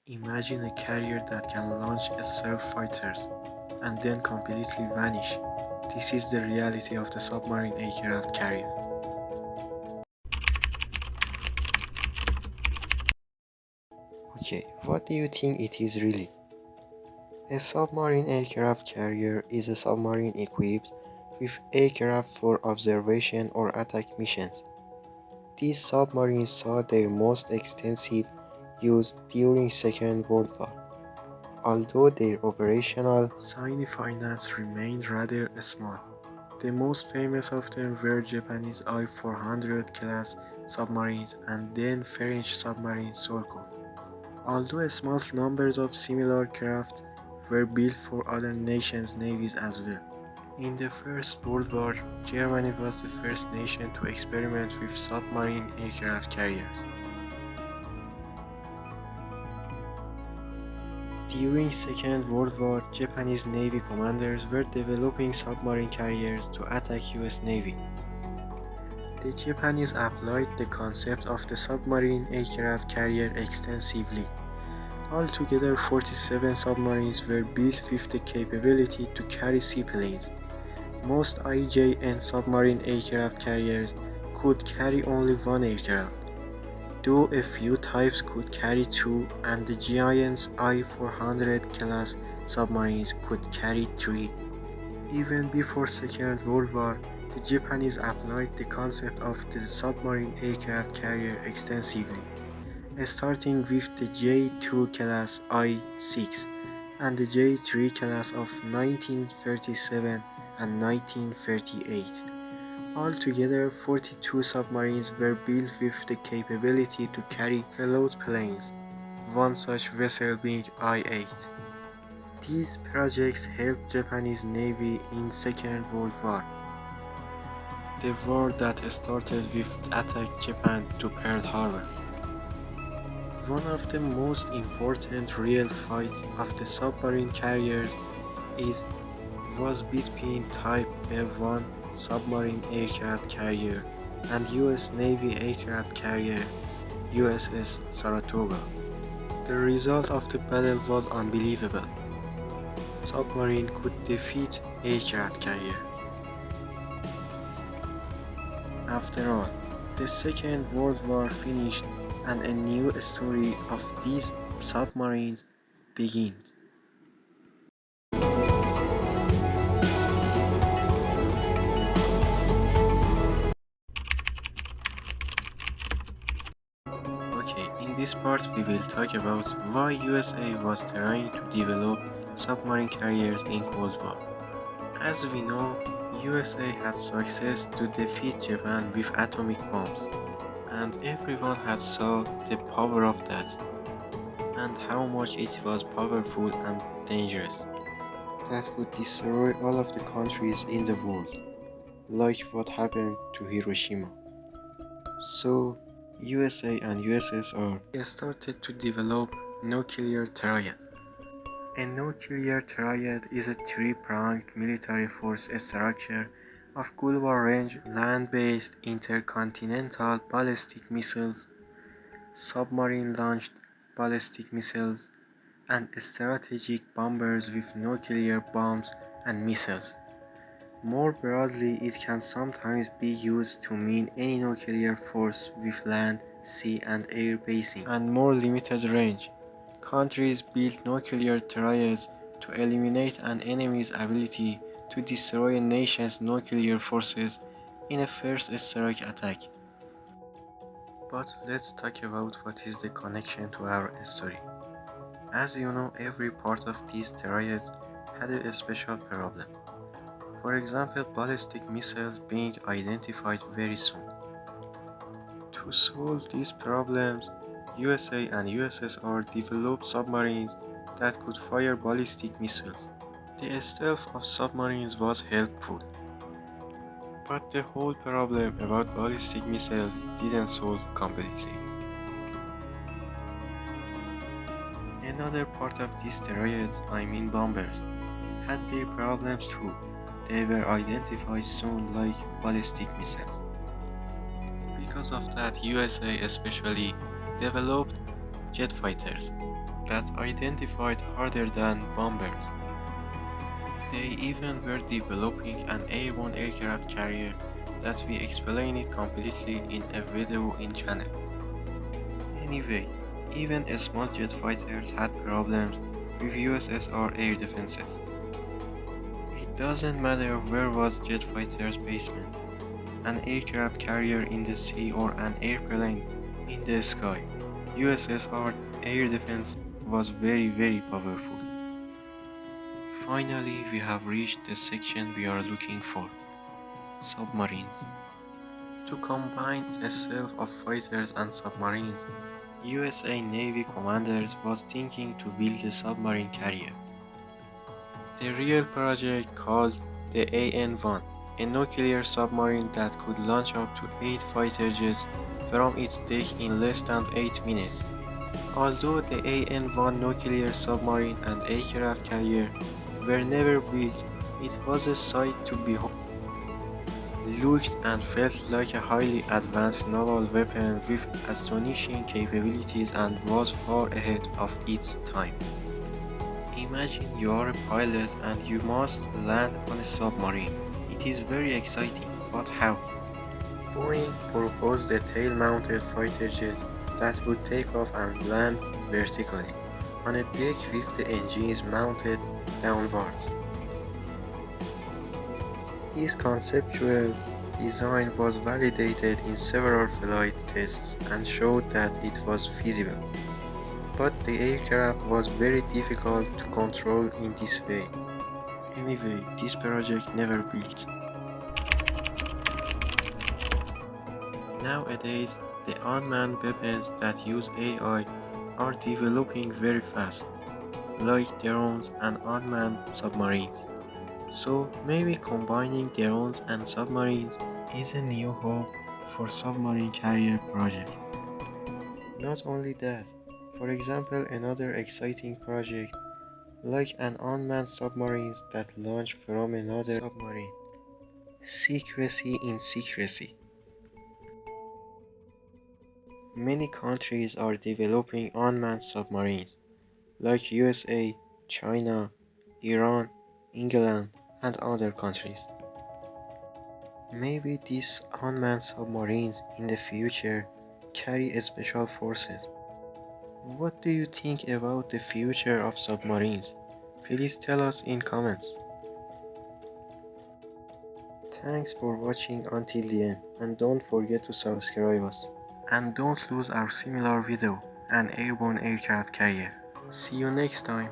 Imagine a carrier that can launch stealth fighters and then completely vanish. This is the reality of the submarine aircraft carrier. Okay, what do you think it is really? A submarine aircraft carrier is a submarine equipped with aircraft for observation or attack missions. These submarines saw their most extensive use during Second World War. Although their operational Significance remained rather small. The most famous of them were Japanese I-400 class submarines and then French submarine Surkov. Although small numbers of similar craft were built for other nations' navies as well. In the First World War, Germany was the first nation to experiment with submarine aircraft carriers. During Second World War, Japanese Navy commanders were developing submarine carriers to attack US Navy. The Japanese applied the concept of the submarine aircraft carrier extensively. Altogether, 47 submarines were built with the capability to carry seaplanes. Most IJN submarine aircraft carriers could carry only one aircraft, though a few types could carry two, and the giant I-400 class submarines could carry three. Even before Second World War, the Japanese applied the concept of the submarine aircraft carrier extensively, starting with the J-2 class I-6 and the J-3 class of 1937 and 1938. Altogether, 42 submarines were built with the capability to carry float planes, one such vessel being I-8. These projects helped Japanese Navy in Second World War, the war that started with attack Japan to Pearl Harbor. One of the most important real fights of the submarine carriers was between Type F-1 submarine aircraft carrier and US Navy aircraft carrier USS Saratoga. The result of the battle was unbelievable. Submarine could defeat aircraft carrier. After all, the Second World War finished and a new story of these submarines begins. Okay, in this part we will talk about why USA was trying to develop submarine carriers in Cold War. As we know, USA had success to defeat Japan with atomic bombs, and everyone had saw the power of that, and how much it was powerful and dangerous. that could destroy all of the countries in the world, like what happened to Hiroshima. So, USA and USSR Started to develop nuclear triad. A nuclear triad is a three-pronged military force structure of global range land-based intercontinental ballistic missiles, submarine-launched ballistic missiles, and strategic bombers with nuclear bombs and missiles. More broadly, it can sometimes be used to mean any nuclear force with land, sea, and air basing and more limited range. Countries build nuclear triads to eliminate an enemy's ability to destroy a nation's nuclear forces in a first strike attack. But let's talk about what is the connection to our story. As you know, every part of these triads had a special problem. For example, ballistic missiles being identified very soon. To solve these problems, USA and USSR developed submarines that could fire ballistic missiles. The stealth of submarines was helpful, but the whole problem about ballistic missiles didn't solve completely. Another part of these triads, I mean bombers, had their problems too. They were identified soon like ballistic missiles. Because of that, USA especially developed jet fighters. that identified harder than bombers. They even were developing an airborne aircraft carrier that we explain it completely in a video in channel. Anyway, even small jet fighters had problems with USSR air defenses. It doesn't matter where was jet fighter's basement, an aircraft carrier in the sea or an airplane in the sky. USSR air defense was very powerful. Finally, we have reached the section we are looking for, submarines. To combine a self of fighters and submarines, USA Navy commanders was thinking to build a submarine carrier. The real project called the AN-1, a nuclear submarine that could launch up to 8 fighter jets from its deck in less than 8 minutes. Although the AN-1 nuclear submarine and aircraft carrier were never built, it was a sight to behold. Looked and felt like a highly advanced naval weapon with astonishing capabilities and was far ahead of its time. Imagine you are a pilot and you must land on a submarine. It is very exciting, but how? Boeing proposed a tail-mounted fighter jet that would take off and land vertically on a deck with the engines mounted downwards. This conceptual design was validated in several flight tests and showed that it was feasible. But the aircraft was very difficult to control in this way. Anyway, this project never built. Nowadays, the unmanned weapons that use AI are developing very fast, like drones and unmanned submarines. So maybe combining drones and submarines is a new hope for submarine carrier project. Not only that, for example, another exciting project like an unmanned submarines that launch from another submarine. Secrecy in secrecy. Many countries are developing unmanned submarines, like USA, China, Iran, England, and other countries. Maybe these unmanned submarines in the future carry special forces. What do you think about the future of submarines? Please tell us in comments. Thanks for watching until the end, and don't forget to subscribe us. And don't lose our similar video, an airborne aircraft carrier. See you next time.